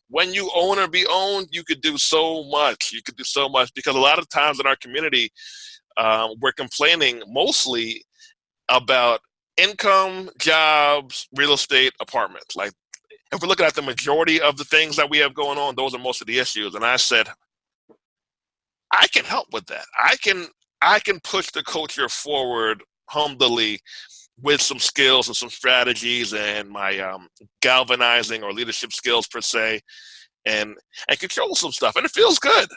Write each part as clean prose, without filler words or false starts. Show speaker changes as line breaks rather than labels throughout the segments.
when you own or be owned, you could do so much. You could do so much because a lot of times in our community, we're complaining mostly about income, jobs, real estate, apartments. Like if we're looking at the majority of the things that we have going on, those are most of the issues. And I said, I can help with that. I can push the culture forward humbly with some skills and some strategies and my galvanizing or leadership skills per se, and control some stuff, and it feels good.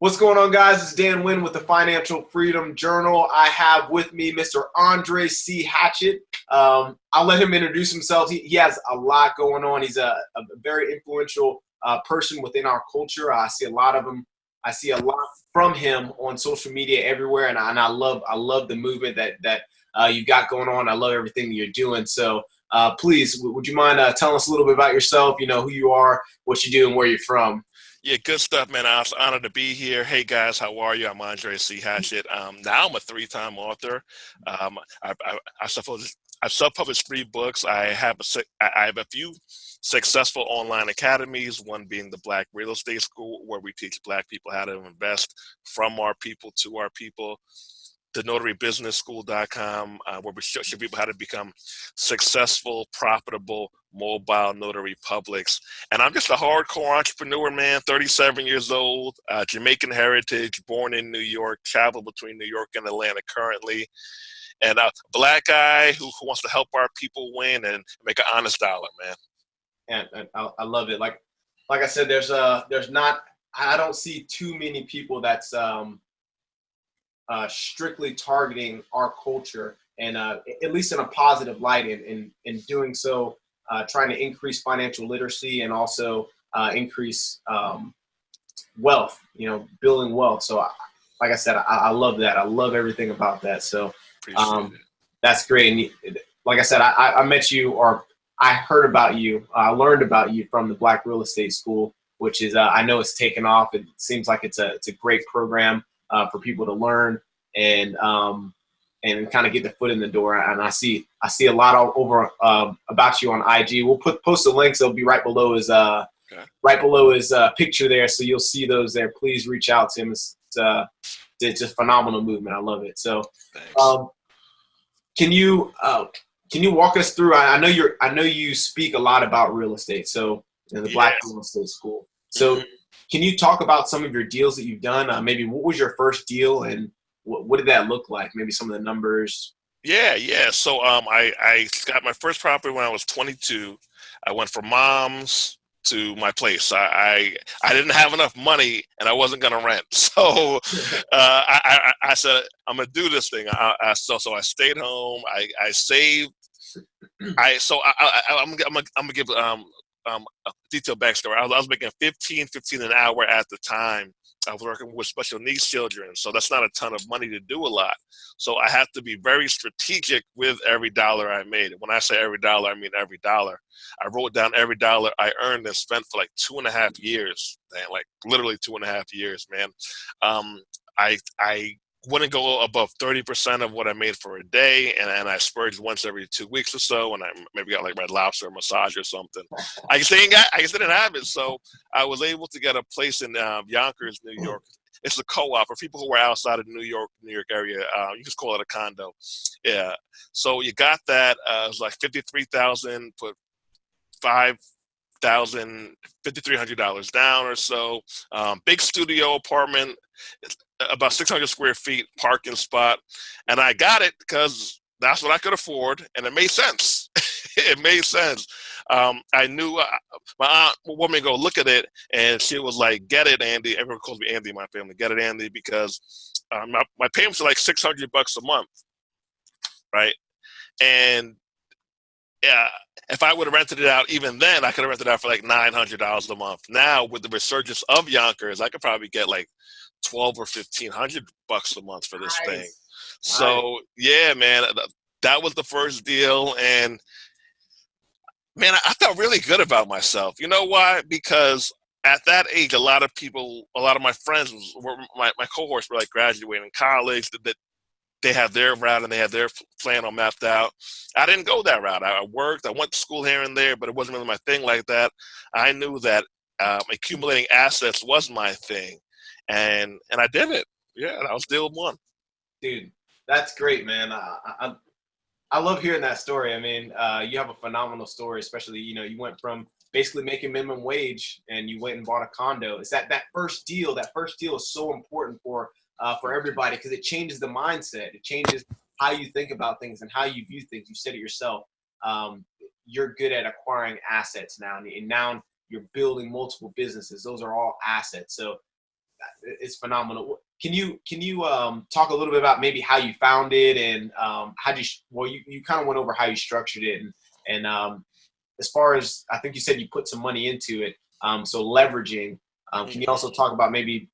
What's going on, guys? It's Dan Wynn with the Financial Freedom Journal. I have with me Mr. Andre C. Hatchet. I'll let him introduce himself. He has a lot going on. He's a very influential person within our culture. I see a lot of him. I see a lot from him on social media everywhere, and I love the movement that you've got going on. I love everything that you're doing. So please, would you mind telling us a little bit about yourself? You know, who you are, what you do, and where you're from.
Yeah, good stuff, man. I was honored to be here. Hey, guys, how are you? I'm Andre C. Hatchet. Now I'm a three-time author. I self-published 3 books. I have a few successful online academies, one being the Black Real Estate School, where we teach Black people how to invest from our people to our people. The notarybusinessschool.com, where we show people how to become successful, profitable, mobile notary publics. And I'm just a hardcore entrepreneur, man, 37 years old, Jamaican heritage, born in New York, travel between New York and Atlanta currently, and a Black guy who wants to help our people win and make an honest dollar, man.
And I love it. Like I said, I don't see too many people that's strictly targeting our culture, and at least in a positive light, in doing so, trying to increase financial literacy and also increase wealth, building wealth. So like I said, I love that. I love everything about that. So that's great. And like I said, I met you, or I heard about you, I learned about you from the Black Real Estate School, which is, I know it's taken off. It seems like it's a great program for people to learn and kind of get the foot in the door. And I see a lot all over about you on IG. We'll post the links. They'll be right below his picture there, so you'll see those there. Please reach out to him. It's a phenomenal movement. I love it. So, can you walk us through? I know you speak a lot about real estate. So in the Black Real Estate School. So. Mm-hmm. Can you talk about some of your deals that you've done? Maybe what was your first deal and what did that look like? Maybe some of the numbers.
Yeah. So I got my first property when I was 22. I went from mom's to my place. I didn't have enough money and I wasn't going to rent. So I said, I'm going to do this thing. So I stayed home. I saved. I'm going to give a detailed backstory. I was making $15 an hour at the time. I was working with special needs children, so that's not a ton of money to do a lot. So I had to be very strategic with every dollar I made. When I say every dollar, I mean every dollar. I wrote down every dollar I earned and spent for like 2.5 years, man, like literally 2.5 years, man. I wouldn't go above 30% of what I made for a day, and I splurged once every 2 weeks or so, and I maybe got like Red Lobster or massage or something. I just didn't have it, so I was able to get a place in Yonkers, New York. It's a co-op for people who are outside of New York area. You just call it a condo. Yeah. So you got that. It was like $53,000. Put $5,300 down or so. Big studio apartment, about 600 square feet, parking spot, and I got it because that's what I could afford, and it made sense. It made sense. I knew my aunt wanted me to go look at it, and she was like, "Get it, Andy." Everyone calls me Andy in my family. Get it, Andy, because my payments are like $600 a month, right? And yeah, if I would have rented it out even then, I could have rented it out for like $900 a month. Now, with the resurgence of Yonkers, I could probably get like $1,200 or $1,500 a month for this thing. So yeah, man, that was the first deal, and man, I felt really good about myself. You know why? Because at that age, a lot of people, a lot of my friends, my cohorts were like graduating college. That they have their route and they have their plan all mapped out. I didn't go that route. I worked. I went to school here and there, but it wasn't really my thing like that. I knew that accumulating assets was my thing, and I did it. Yeah, I was deal one.
Dude, that's great, man. I love hearing that story. I mean, you have a phenomenal story, especially, you went from basically making minimum wage and you went and bought a condo. It's that first deal. That first deal is so important for everybody because it changes the mindset. It changes how you think about things and how you view things. You said it yourself. You're good at acquiring assets now, and now you're building multiple businesses. Those are all assets. So it's phenomenal. Can you talk a little bit about maybe how you found it and you kind of went over how you structured it and as far as I think you said you put some money into it, so leveraging. Can you also talk about maybe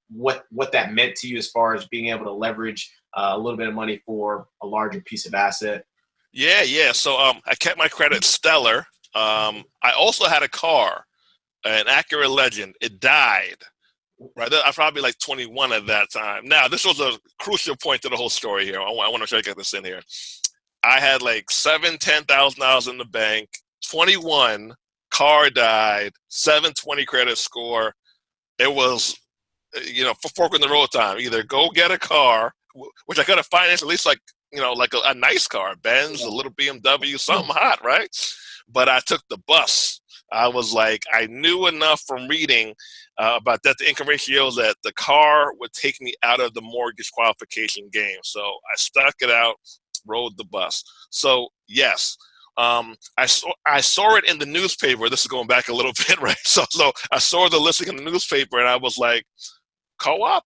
what that meant to you as far as being able to leverage a little bit of money for a larger piece of asset?
Yeah. So I kept my credit stellar. I also had a car, an Acura Legend. It died. Right, I was probably like 21 at that time. Now, this was a crucial point to the whole story here. I want to try to get this in here. I had like $10,000 in the bank, 21, car died, 720 credit score. It was, for fork in the road time. Either go get a car, which I could have financed at least like a nice car, Benz, a little BMW, something hot, right? But I took the bus. I was like, I knew enough from reading about debt to income ratios that the car would take me out of the mortgage qualification game. So I stuck it out, rode the bus. So yes, I saw it in the newspaper. This is going back a little bit, right? So I saw the listing in the newspaper, and I was like, co-op,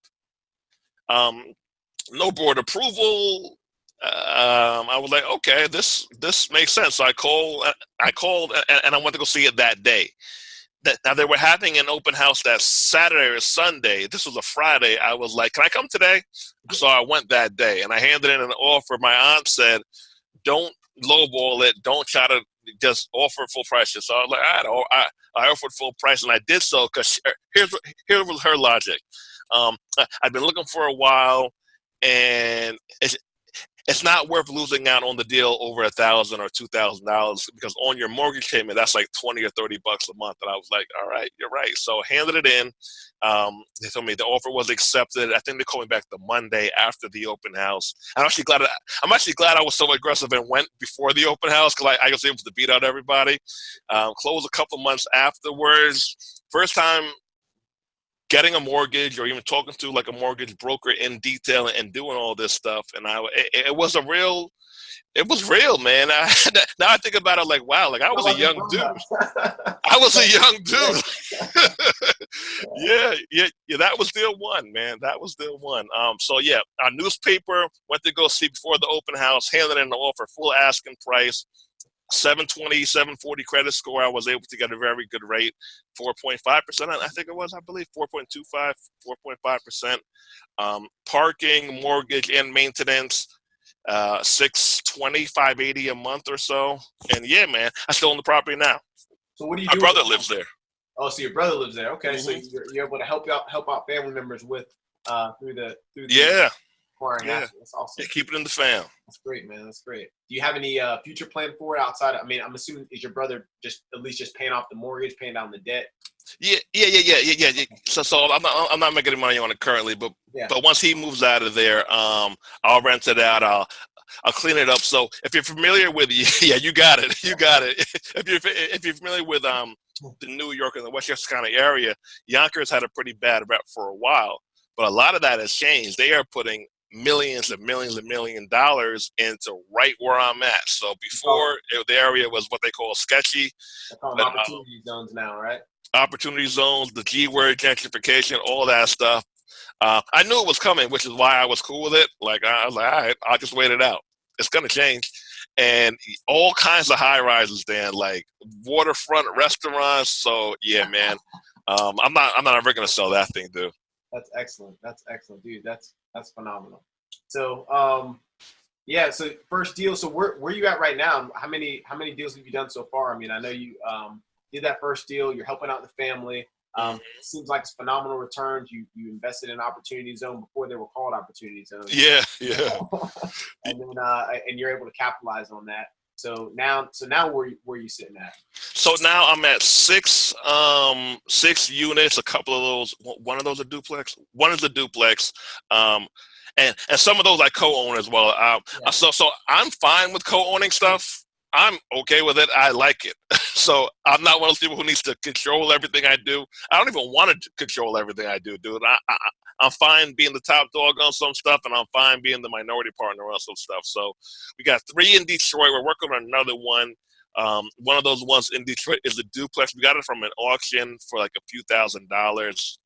no board approval. I was like, okay, this makes sense. So I called, and I went to go see it that day. Now they were having an open house that Saturday or Sunday. This was a Friday. I was like, can I come today? So I went that day, and I handed in an offer. My aunt said, don't lowball it. Don't try to just offer full prices. So I was like, all right, I offered full price, and I did so because here was her logic. I've been looking for a while, and it's not worth losing out on the deal over $1,000 or $2,000 because on your mortgage payment, that's like $20 or $30 a month. And I was like, all right, you're right. So handed it in. They told me the offer was accepted. I think they called me back the Monday after the open house. I'm actually glad I was so aggressive and went before the open house because I was able to beat out everybody. Closed a couple months afterwards. First time getting a mortgage or even talking to like a mortgage broker in detail and doing all this stuff. And it was real, man. Now I think about it like, wow, like I was a young dude. I was a young dude. Yeah, that was deal one, man. That was deal one. So yeah, our newspaper went to go see before the open house, handed in the offer, full asking price. 720, 740 credit score. I was able to get a very good rate, 4.5%. I think it was, I believe, 4.25, 4.5%. Parking, mortgage, and maintenance, 620, 580 a month or so. And yeah, man, I still own the property now.
So what do you
do? My
do?
brother lives there.
Oh, so your brother lives there. Okay,
Mm-hmm.
So you're able to help out family members with through the
yeah.
That's awesome.
Yeah, keep it in the fam.
That's great, man. That's great. Do you have any future plan for it outside? I mean, I'm assuming is your brother just paying off the mortgage, paying down the debt?
Yeah. So I'm not making any money on it currently, but once he moves out of there, I'll rent it out. I'll clean it up. So if you're familiar with you got it. If you're familiar with the New York and the Westchester County area, Yonkers had a pretty bad rep for a while, but a lot of that has changed. They are putting millions and millions and $1 million into right where I'm at. So before the area was what they call sketchy.
They call them opportunity zones now, right?
Opportunity zones, the G word, gentrification, all that stuff. I knew it was coming, which is why I was cool with it. Like I was like, all right, I'll just wait it out. It's gonna change, and all kinds of high rises, Dan, like waterfront restaurants. So yeah, man, I'm not ever gonna sell that thing, dude.
That's excellent, dude. That's phenomenal. So so first deal. So where you at right now? How many deals have you done so far? I mean, I know you did that first deal. You're helping out the family. Seems like it's phenomenal returns. You invested in Opportunity Zone before they were called Opportunity Zone.
Yeah, yeah.
And then and you're able to capitalize on that. So now where you sitting at?
So now I'm at six units. A couple of those, one of those are duplex. One is a duplex, and some of those I co-own as well. So I'm fine with co-owning stuff. I'm okay with it. I like it. So I'm not one of those people who needs to control everything I do. I don't even want to control everything I do, dude. I'm fine being the top dog on some stuff, and I'm fine being the minority partner on some stuff. So we got 3 in Detroit. We're working on another one. One of those ones in Detroit is a duplex. We got it from an auction for like a few $1,000s.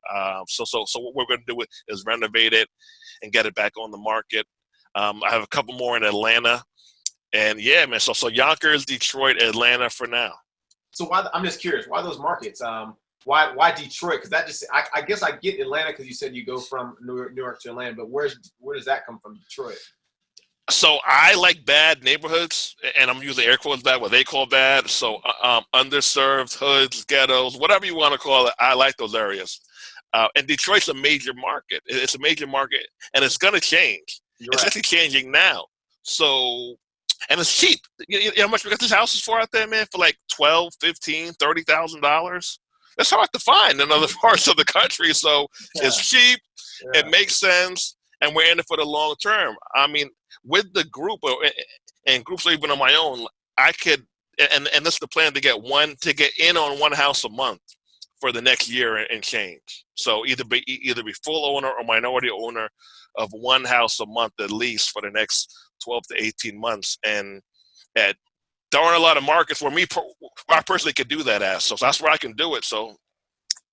So what we're going to do is renovate it and get it back on the market. I have a couple more in Atlanta. And yeah, man. So Yonkers, Detroit, Atlanta for now.
So I'm just curious, why those markets? Why Detroit? Because that just I guess I get Atlanta because you said you go from New York to Atlanta, but where does that come from, Detroit?
So I like bad neighborhoods, and I'm using air quotes bad, what they call bad. So underserved hoods, ghettos, whatever you want to call it. I like those areas. And Detroit's a major market. It's a major market, and it's going to change. It's actually changing now. So. And it's cheap. You know how much we got these houses for out there, man? For like $12,000, $15,000, $30,000. That's hard to find in other parts of the country. So it's cheap. Yeah. It makes sense, and we're in it for the long term. I mean, with the group, and groups or even on my own, I could, and this is the plan to get in on one house a month for the next year and change. So either be full owner or minority owner of one house a month at least for the next 12 to 18 months. And there aren't a lot of markets where I personally could do that as. So that's where I can do it. So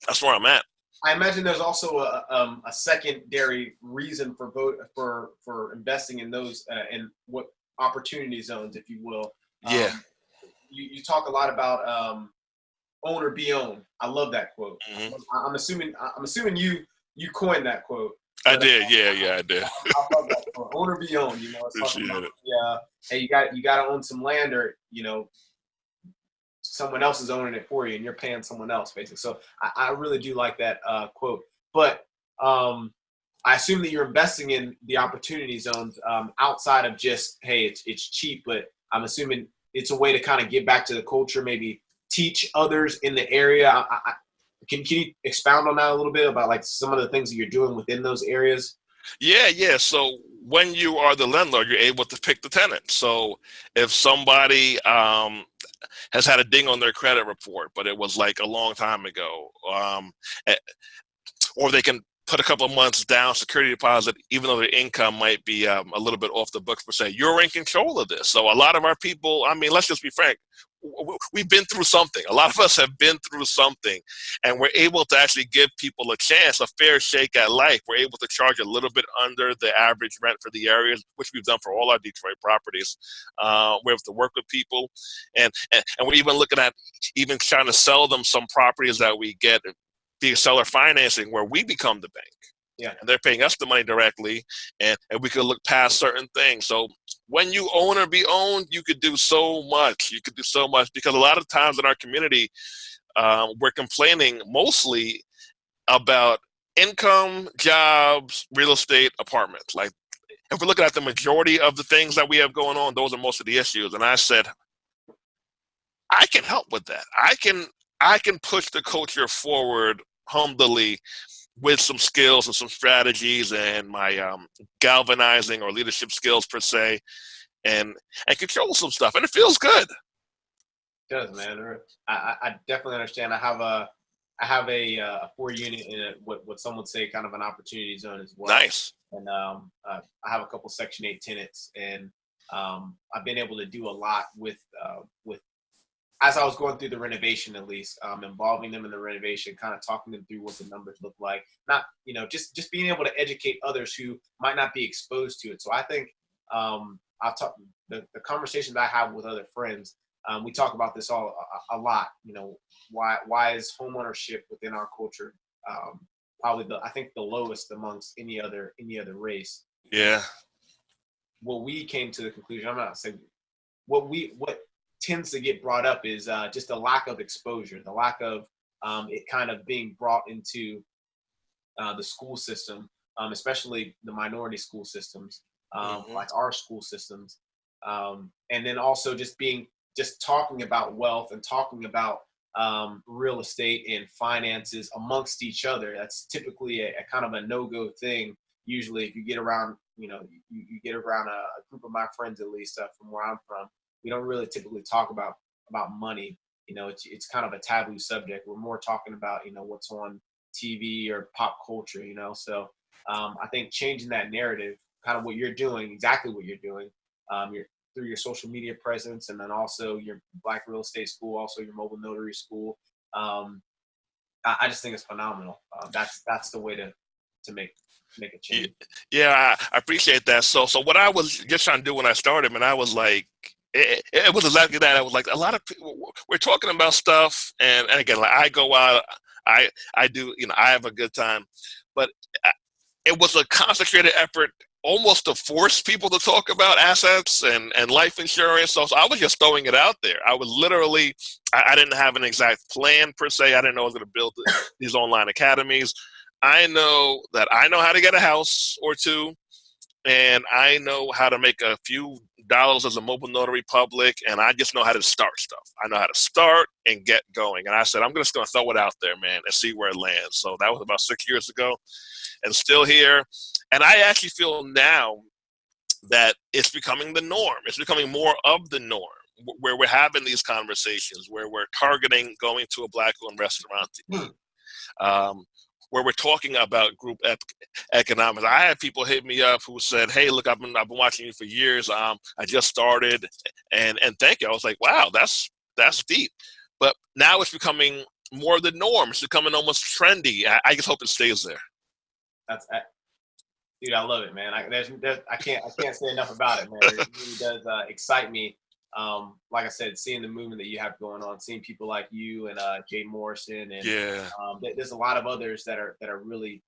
that's where I'm at.
I imagine there's also a secondary reason for investing in those in what opportunity zones, if you will.
Yeah.
You talk a lot about own or be owned. I love that quote. Mm-hmm. I'm assuming you coined that quote.
I did, yeah, I did.
I love that quote. Own or be owned.
Appreciate it.
Yeah, hey, you got to own some land, or someone else is owning it for you, and you're paying someone else, basically. So I really do like that quote. But I assume that you're investing in the opportunity zones outside of just, hey, it's cheap, but I'm assuming it's a way to kind of give back to the culture, maybe teach others in the area. Can you expound on that a little bit about like some of the things that you're doing within those areas?
Yeah. So when you are the landlord, you're able to pick the tenant. So if somebody has had a ding on their credit report, but it was like a long time ago, or they can put a couple of months down security deposit, even though their income might be a little bit off the books per se, you're in control of this. So a lot of our people, I mean, let's just be frank, we've been through something. A lot of us have been through something, and we're able to actually give people a chance, a fair shake at life. We're able to charge a little bit under the average rent for the areas, which we've done for all our Detroit properties. We're able to work with people, and we're even looking at even trying to sell them some properties that we get via seller financing, where we become the bank.
Yeah.
And they're paying us the money directly, and we could look past certain things. So when you own or be owned, you could do so much. You could do so much, because a lot of times in our community, we're complaining mostly about income, jobs, real estate, apartments. Like, if we're looking at the majority of the things that we have going on, those are most of the issues. And I said, I can help with that. I can push the culture forward humbly with some skills and some strategies and my galvanizing or leadership skills per se, and control some stuff, and it feels good.
It does, man. I definitely understand. I have a 4-unit in what some would say kind of an opportunity zone as well.
Nice.
And I have a couple Section 8 tenants, and I've been able to do a lot with as I was going through the renovation, at least, involving them in the renovation, kind of talking them through what the numbers look like. Not, just being able to educate others who might not be exposed to it. So I think I'll talk the conversations I have with other friends. We talk about this a lot. Why is homeownership within our culture probably I think the lowest amongst any other race?
Yeah.
What we came to the conclusion, I'm not saying what tends to get brought up is just the lack of exposure, the lack of it kind of being brought into the school system, especially the minority school systems, like our school systems. And then also just talking about wealth and talking about real estate and finances amongst each other. That's typically a kind of a no-go thing. Usually if you get around, you get around a group of my friends, at least from where I'm from, we don't really typically talk about money. It's kind of a taboo subject. We're more talking about, what's on TV or pop culture, So I think changing that narrative, kind of what you're doing, exactly what you're doing, through your social media presence, and then also your Black Real Estate School, also your mobile notary school. I just think it's phenomenal. That's the way to make a change.
Yeah, I appreciate that. So what I was just trying to do when I started, man, I was like, it was exactly that. I was like, a lot of people, we're talking about stuff, and again, like I go out, I do, I have a good time, but it was a concentrated effort almost to force people to talk about assets and life insurance. So I was just throwing it out there. I was literally, I didn't have an exact plan per se. I didn't know I was going to build these online academies. I know that I know how to get a house or two, and I know how to make a few dollars as a mobile notary public, and I just know how to start stuff. I know how to start and get going. And I said, I'm just going to throw it out there, man, and see where it lands. So that was about 6 years ago, and still here. And I actually feel now that it's becoming the norm. It's becoming more of the norm, where we're having these conversations, where we're targeting going to a Black-owned restaurant to eat. Where we're talking about group economics. I had people hit me up who said, "Hey, look, I've been watching you for years. I just started, and thank you." I was like, "Wow, that's deep." But now it's becoming more the norm. It's becoming almost trendy. I just hope it stays there.
Dude, I love it, man. I can't say enough about it, man. It really does excite me. Like I said, seeing the movement that you have going on, seeing people like you and Jay Morrison, and there's a lot of others that are really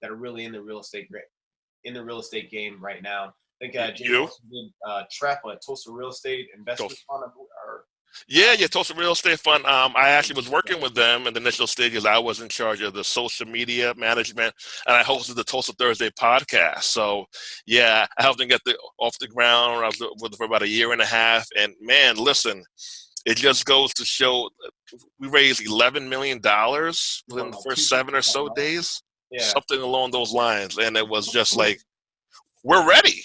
in the real estate game right now. I think Jay Morrison did TREP, Tulsa Real Estate Investment Fund, or
Yeah, Tulsa Real Estate Fund. I actually was working with them in the initial stages. I was in charge of the social media management, and I hosted the Tulsa Thursday podcast. So, yeah, I helped them get off the ground. I was with them for about a year and a half. And, man, listen, it just goes to show we raised $11 million within the first 7 or so days, something along those lines. And it was just like, we're ready.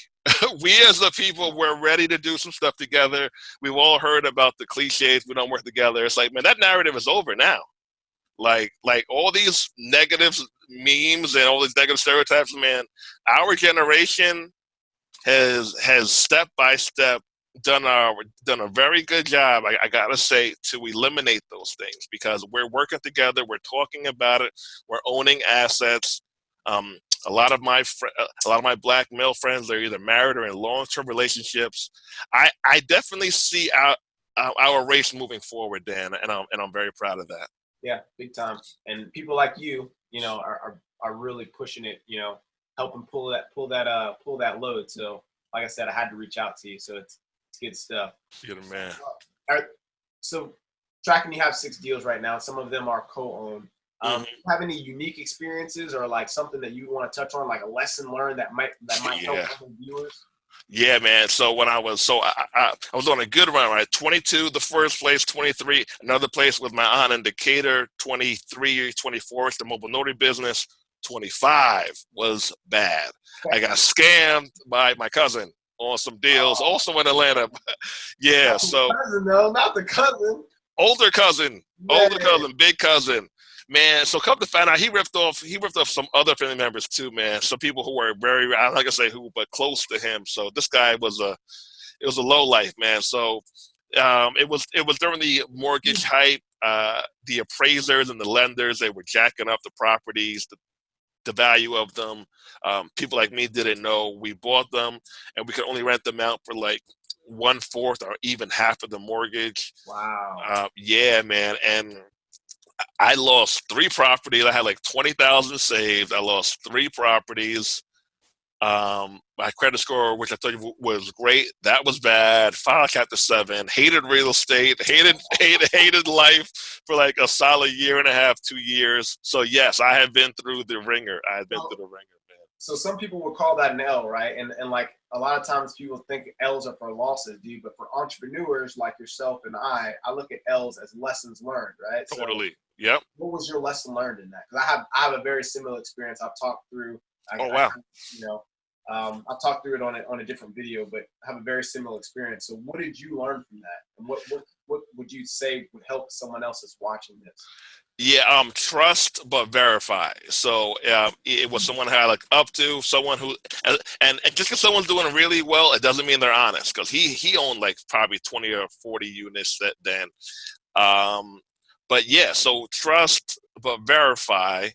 We as the people, we're ready to do some stuff together. We've all heard about the cliches, we don't work together. It's like, man, that narrative is over now. Like all these negative memes and all these negative stereotypes, man, our generation has step by step done a very good job, I gotta say, to eliminate those things, because we're working together, we're talking about it, we're owning assets. A lot of my Black male friends are either married or in long-term relationships. I definitely see our race moving forward, Dan, and I'm very proud of that.
Yeah, big time. And people like you, are really pushing it. Helping pull that load. So, like I said, I had to reach out to you. So it's good stuff.
You're the man.
All right. So, tracking, you have 6 deals right now. Some of them are co-owned. Do you have any unique experiences, or like something that you want to touch on, like a lesson learned that might help other viewers?
Yeah, man. So when I was I was on a good run, right? 22, the first place, 23, another place with my aunt in Decatur, 23, 24, the mobile notary business, 25 was bad. I got scammed by my cousin on some deals, also in Atlanta. Yeah,
not
so
the cousin, though, not the cousin.
Older cousin, big cousin. Man, so come to find out, he ripped off some other family members too, man. Some people who were very, I'm not gonna say who, but close to him. So this guy it was a low life, man. So it was during the mortgage hype. The appraisers and the lenders, they were jacking up the properties, the value of them. People like me didn't know. We bought them, and we could only rent them out for like 1/4 or even half of the mortgage.
Wow.
Yeah, man, and I lost 3 properties. I had like 20,000 saved. I lost 3 properties. My credit score, which I told you was great, that was bad. Filed Chapter 7. Hated real estate. Hated life for like a solid year and a half, 2 years. So yes, I have been through the ringer. I have been through the ringer, man.
So some people would call that an L, right? And like a lot of times people think L's are for losses, dude. But for entrepreneurs like yourself and I look at L's as lessons learned, right?
Totally.
So
Yep.
what was your lesson learned in that? Because I have a very similar experience. I've talked through.
Oh wow.
I've talked through it on a different video, but I have a very similar experience. So what did you learn from that? And what would you say would help someone else that's watching this?
Yeah, trust but verify. So it was someone who I look up to, someone who, and just because someone's doing really well, it doesn't mean they're honest. Because he owned like probably 20 or 40 units then. But yeah, so trust but verify,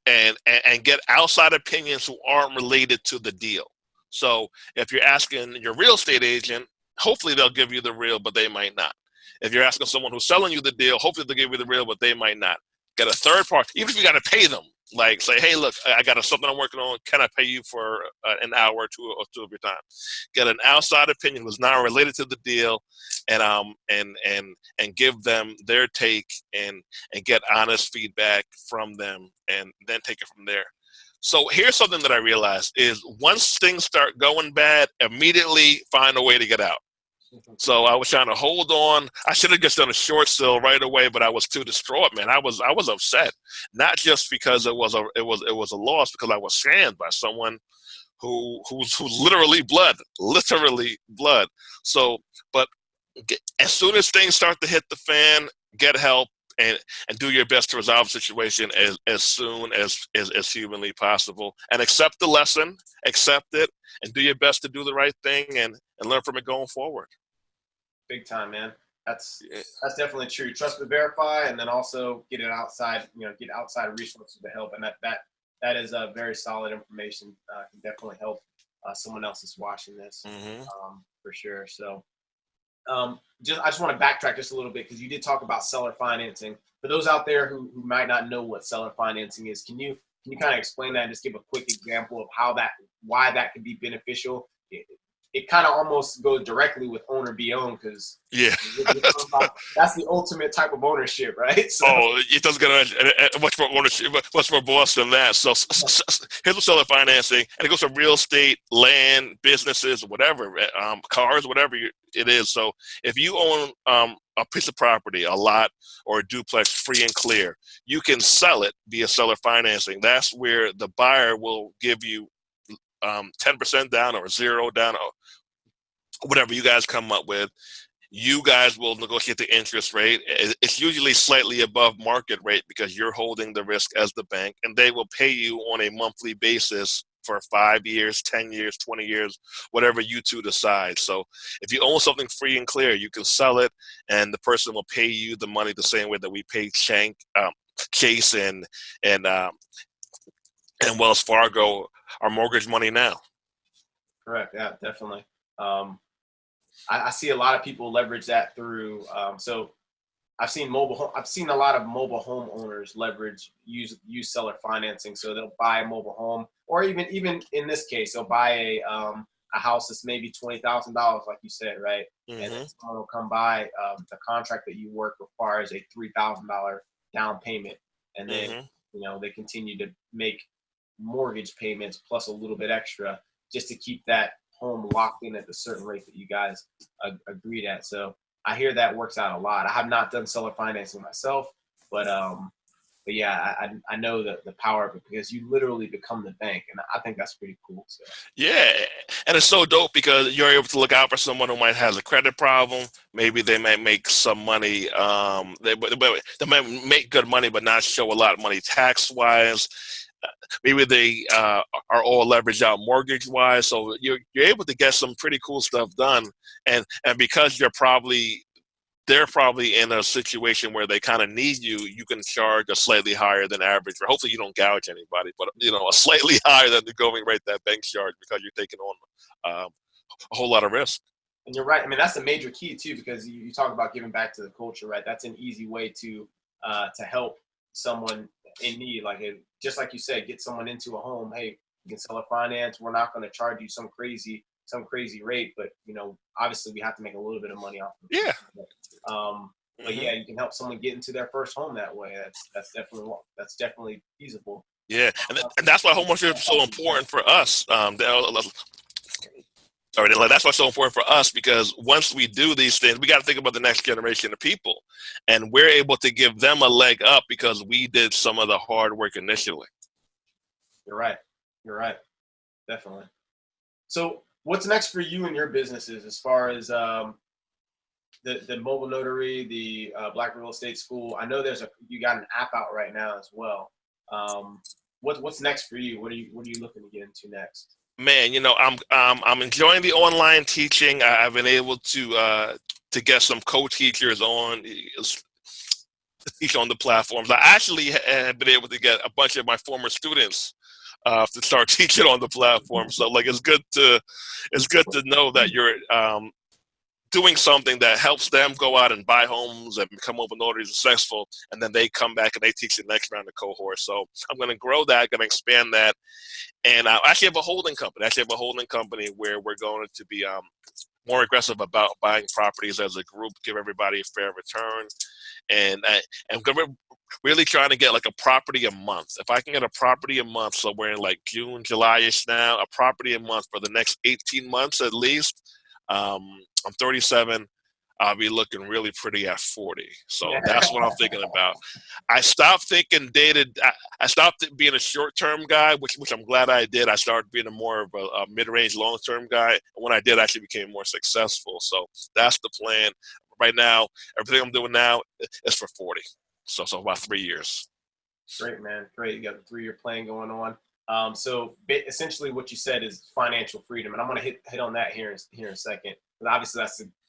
and get outside opinions who aren't related to the deal. So if you're asking your real estate agent, hopefully they'll give you the real, but they might not. If you're asking someone who's selling you the deal, hopefully they'll give you the real, but they might not. Get a third party, even if you got to pay them. Like say, hey, look, I got something I'm working on. Can I pay you for an hour or two of your time? Get an outside opinion who's not related to the deal, and give them their take, and get honest feedback from them, and then take it from there. So here's something that I realized is once things start going bad, immediately find a way to get out. So I was trying to hold on. I should have just done a short sale right away, but I was too distraught, man. I was upset, not just because it was a loss, because I was scammed by someone who's literally blood. So, but as soon as things start to hit the fan, get help, and do your best to resolve the situation as soon as humanly possible, and accept the lesson, accept it, and do your best to do the right thing, and learn from it going forward.
Big time, man. That's definitely true. Trust but verify, and then also get outside resources to help. And that is a very solid information. Can definitely help someone else that's watching this, for sure. So, I just want to backtrack just a little bit because you did talk about seller financing. For those out there who might not know what seller financing is, can you kind of explain that and just give a quick example of why that could be beneficial? It kind of almost goes directly with owner be owned, because that's the ultimate type of ownership, right? So,
it doesn't get much more ownership, much more boss than that. So here's the seller financing, and it goes to real estate, land, businesses, whatever, cars, whatever it is. So if you own a piece of property, a lot, or a duplex, free and clear, you can sell it via seller financing. That's where the buyer will give you 10% down or 0 down, or whatever you guys come up with. You guys will negotiate the interest rate. It's usually slightly above market rate because you're holding the risk as the bank, and they will pay you on a monthly basis for 5 years, 10 years, 20 years, whatever you two decide. So if you own something free and clear, you can sell it, and the person will pay you the money the same way that we pay Chase and Wells Fargo our mortgage money now.
Correct. Yeah, definitely. I see a lot of people leverage that through. So I've seen a lot of mobile home owners use seller financing. So they'll buy a mobile home, or even in this case, they'll buy a house that's maybe $20,000, like you said, right? And then someone will come by. The contract that you work requires a $3,000 down payment, and then they continue to make mortgage payments plus a little bit extra just to keep that home locked in at the certain rate that you guys agreed at. So I hear that works out a lot. I have not done seller financing myself, but yeah, I know the power of it, because you literally become the bank, and I think that's pretty cool. So.
Yeah, and it's so dope because you're able to look out for someone who might have a credit problem. Maybe they might make some money. They might make good money, but not show a lot of money tax-wise. Maybe they are all leveraged out mortgage-wise. So you're able to get some pretty cool stuff done, and because they're probably in a situation where they kind of need you, you can charge a slightly higher than average. Or hopefully you don't gouge anybody, but a slightly higher than the going rate that banks charge, because you're taking on a whole lot of risk.
And you're right. I mean, that's a major key too, because you talk about giving back to the culture, right? That's an easy way to help someone in need. Like just like you said, get someone into a home. Hey, You can seller finance. We're not going to charge you some crazy rate, but obviously we have to make a little bit of money off of it.
Yeah.
But yeah, you can help someone get into their first home that way. That's definitely feasible.
Yeah, and that's why homeownership is so important for us. Like that's why it's so important for us, because once we do these things, we got to think about the next generation of people, and we're able to give them a leg up because we did some of the hard work initially.
You're right. Definitely. So what's next for you and your businesses as far as the mobile notary, the Black Real Estate School? I know you got an app out right now as well. What's next for you? What are you looking to get into next?
Man, I'm enjoying the online teaching. I've been able to get some co-teachers on to teach on the platforms. I actually have been able to get a bunch of my former students to start teaching on the platform. So like it's good to know that you're doing something that helps them go out and buy homes and become mobile notaries successful, and then they come back and they teach the next round of cohort. So I'm going to grow that, going to expand that, and I actually have a holding company. Where we're going to be more aggressive about buying properties as a group, give everybody a fair return, and I'm really trying to get like a property a month. If I can get a property a month, so we're in like June, July-ish now, a property a month for the next 18 months at least. I'm 37. I'll be looking really pretty at 40. So that's what I'm thinking about. I stopped thinking I stopped being a short-term guy, which I'm glad I did. I started being more of a mid-range, long-term guy. And when I did, I actually became more successful. So that's the plan. Right now, everything I'm doing now is for 40. So about 3 years.
Great, man. Great. You got a 3-year plan going on. So essentially what you said is financial freedom, and I'm going to hit on that here in a second. But obviously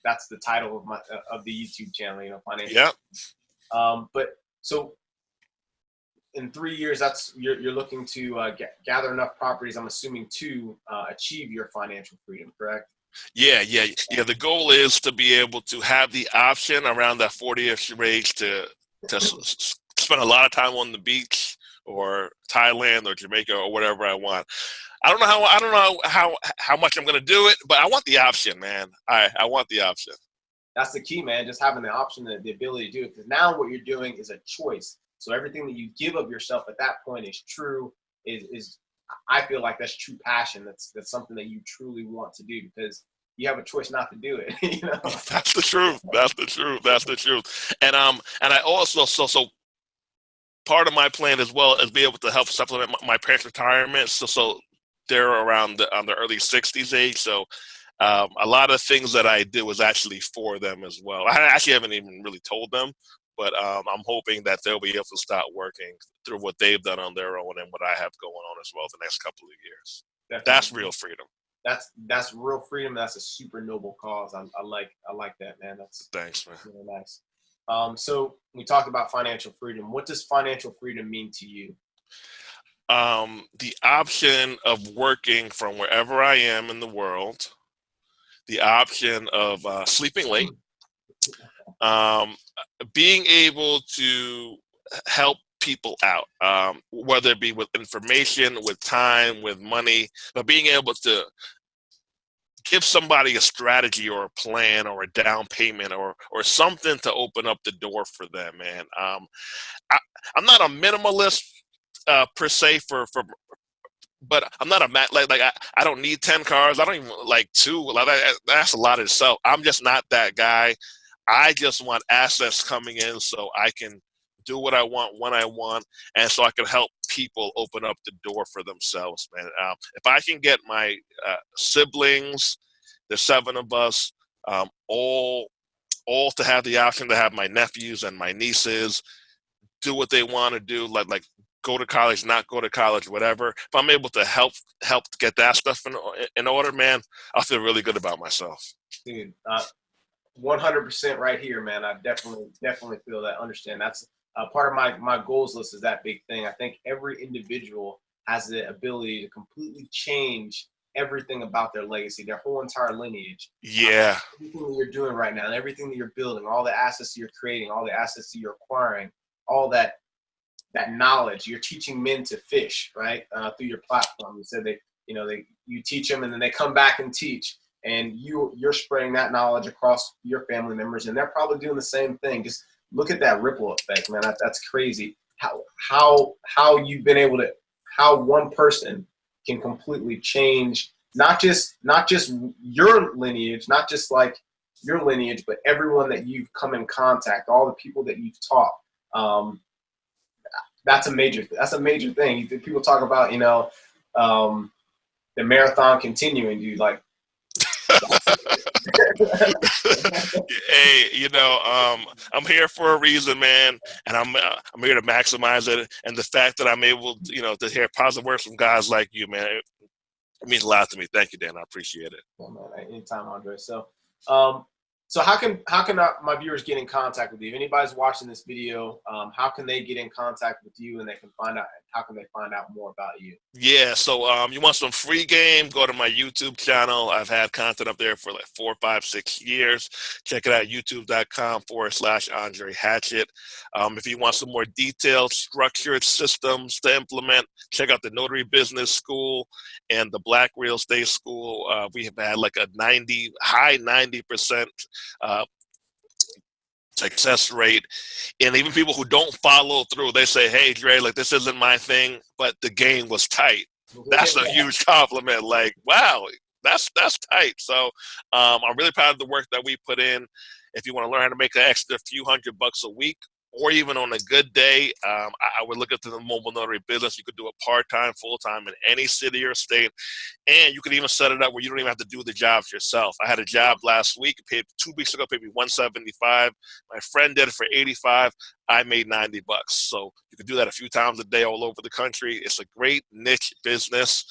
that's the title of the YouTube channel, financial.
Yeah.
But so in 3 years, you're looking to gather enough properties, I'm assuming, to achieve your financial freedom, correct?
Yeah. The goal is to be able to have the option around that 40ish range to spend a lot of time on the beach, or Thailand, or Jamaica, or whatever I want. I don't know how much I'm going to do it, but I want the option, man. I want the option.
That's the key, man. Just having the option, the ability to do it. Because now what you're doing is a choice. So everything that you give of yourself at that point is true. Is I feel like that's true passion. That's something that you truly want to do, because you have a choice not to do it.
That's the truth. That's the truth. And I also so part of my plan as well is be able to help supplement my parents' retirement. So they're around the early 60s age. So a lot of things that I do is actually for them as well. I actually haven't even really told them, but I'm hoping that they'll be able to start working through what they've done on their own and what I have going on as well the next couple of years. Definitely. That's real freedom.
That's real freedom. That's a super noble cause. I like that, man.
Thanks, man.
Really nice. So we talked about financial freedom. What does financial freedom mean to you?
The option of working from wherever I am in the world, the option of sleeping late, being able to help people out, whether it be with information, with time, with money, but being able to give somebody a strategy or a plan or a down payment or something to open up the door for them, man. I'm not a minimalist per se but I'm not I don't need 10 cars. I don't even like 2. Like that's a lot in itself. I'm just not that guy. I just want assets coming in so I can do what I want when I want, and so I can help people open up the door for themselves, man. If I can get my siblings, there's 7 of us, all to have the option to have my nephews and my nieces do what they want to do, like go to college, not go to college, whatever. If I'm able to help get that stuff in order, man, I feel really good about myself.
Dude, 100% right here, man. I definitely feel that. Understand that's part of my goals list is that big thing. I think every individual has the ability to completely change everything about their legacy, their whole entire lineage.
Yeah.
Everything that you're doing right now, and everything that you're building, all the assets that you're creating, all the assets that you're acquiring, all that that knowledge. You're teaching men to fish, right? Through your platform. You said you teach them and then they come back and teach, and you're spreading that knowledge across your family members, and they're probably doing the same thing. Just look at that ripple effect, man. That's crazy. How you've been able to, how one person can completely change not just your lineage, not just like your lineage, but everyone that you've come in contact, all the people that you've taught. That's a major thing. People talk about, the marathon continuing, dude. Like,
Hey, I'm here for a reason, man, and I'm here to maximize it. And the fact that I'm able, to hear positive words from guys like you, man, it means a lot to me. Thank you, Dan. I appreciate it.
Yeah, man, anytime, Andre. So how can my viewers get in contact with you? If anybody's watching this video, how can they get in contact with you, and how can they find out more about you?
Yeah, so you want some free game, go to my YouTube channel. I've had content up there for like 4, 5, 6 years. Check it out, youtube.com/Andre Hatchet. If you want some more detailed, structured systems to implement, check out the Notary Business School and the Black Real Estate School. We have had like a high 90% success rate, and even people who don't follow through, they say, "Hey, Dre, like this isn't my thing, but the game was tight." That's a huge compliment. Like, wow, that's tight. So I'm really proud of the work that we put in. If you want to learn how to make an extra few $100 a week, or even on a good day, I would look into the mobile notary business. You could do it part-time, full-time in any city or state. And you could even set it up where you don't even have to do the jobs yourself. I had a job last week, 2 weeks ago, paid me $175. My friend did it for $85. I made $90. So you could do that a few times a day all over the country. It's a great niche business.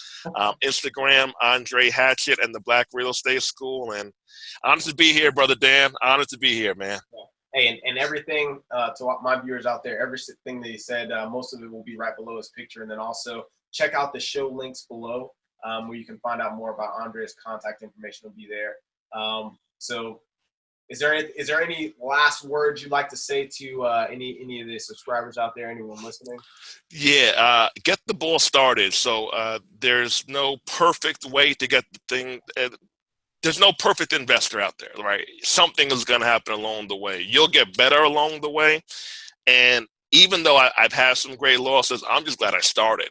Instagram, Andre Hatchet, and the Black Real Estate School. And honored to be here, Brother Dan. Honored to be here, man.
Hey, and everything, to my viewers out there, everything that he said, most of it will be right below his picture. And then also check out the show links below, where you can find out more about Andre's contact information will be there. So is there any last words you'd like to say to any of the subscribers out there, anyone listening?
Yeah, get the ball started. So there's no perfect way to get the thing. There's no perfect investor out there, right? Something is going to happen along the way. You'll get better along the way. And even though I've had some great losses, I'm just glad I started.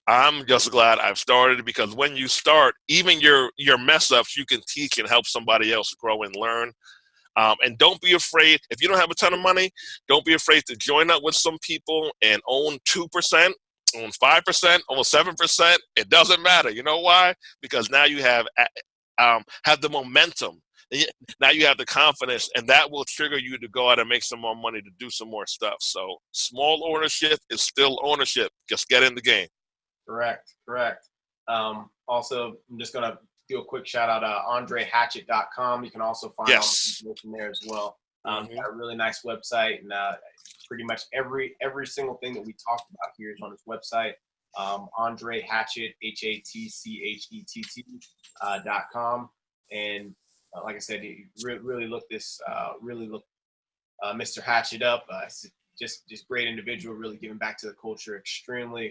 I'm just glad I've started, because when you start, even your mess ups, you can teach and help somebody else grow and learn. And don't be afraid. If you don't have a ton of money, don't be afraid to join up with some people and own 2%, own 5%, own 7%. It doesn't matter. You know why? Because now you have the momentum. Now you have the confidence, and that will trigger you to go out and make some more money, to do some more stuff. So small ownership is still ownership. Just get in the game. Correct.
Also, I'm just going to do a quick shout out to AndreHatchet.com. You can also find all the information there as well. Got a really nice website, and pretty much every single thing that we talked about here is on his website. Andre Hatchet, HATCHETT.com. And like I said, really look Mr. Hatchet up. Just great individual, really giving back to the culture. Extremely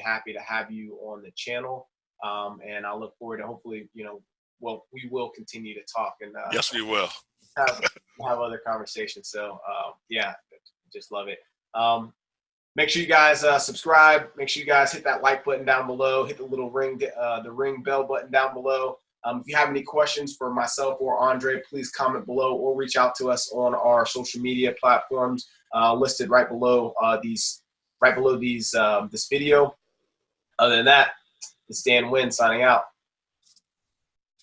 happy to have you on the channel. And I look forward to hopefully, we will continue to talk, and
yes, we will
have other conversations. So yeah, just love it. Make sure you guys subscribe. Make sure you guys hit that like button down below. Hit the little ring bell button down below. If you have any questions for myself or Andre, please comment below or reach out to us on our social media platforms listed right below this video. Other than that, it's Dan Wynn signing out.